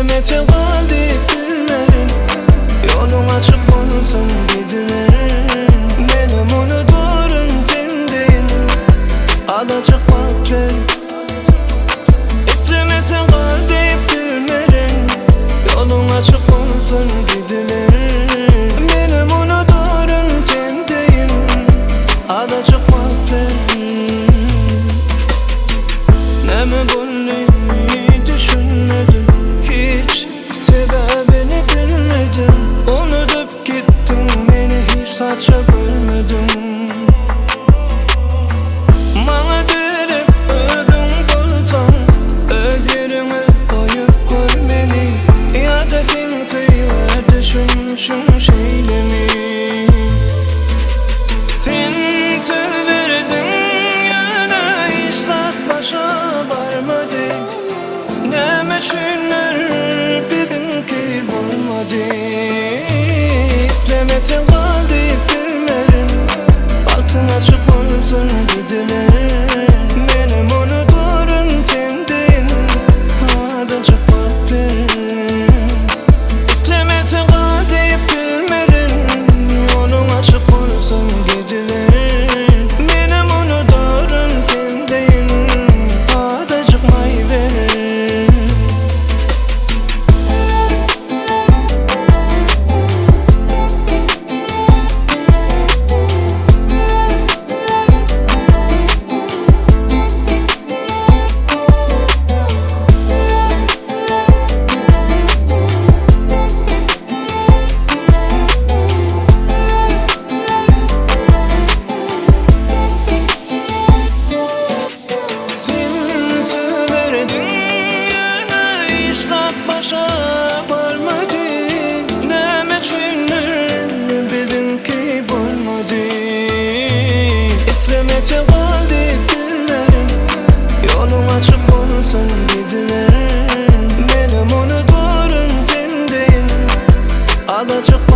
İstemete kaldı günlerim, yolun açık olsun gecelerim. Benim unuturun sendeyim, alacak vakti. İstemete kaldı günlerim, yolun açık olsun gecelerim. Benim unuturun sendeyim, alacak vakti. Ne mi bunu düşünmedim, hiç sebebini bilmedim. Unutup gittin beni, hiç saça görmedim. Bana dönüp öldün bulsan, öz yerine koyup koy beni. Ya da kimseye düşünmüşüm şeylerimi. Sen söyledin yana, hiç saat başa varmadı. Ne meçhunlar bildim ki bulmadı. İstemete kaldı günlerim, altın açık olsun gecelerim. Benim unuturun sendin, alacak vaktim. İstemete kaldı günlerim, yolun açık olsun gecelerim. Benim unuturun sendin, alacak meyverim. Başa varmadı, ne meçhunlar bildim ki bulmadı. İstemete kaldı günlerim, yolun açık olsun gecelerim. Benim unuturun sendeyim, alacak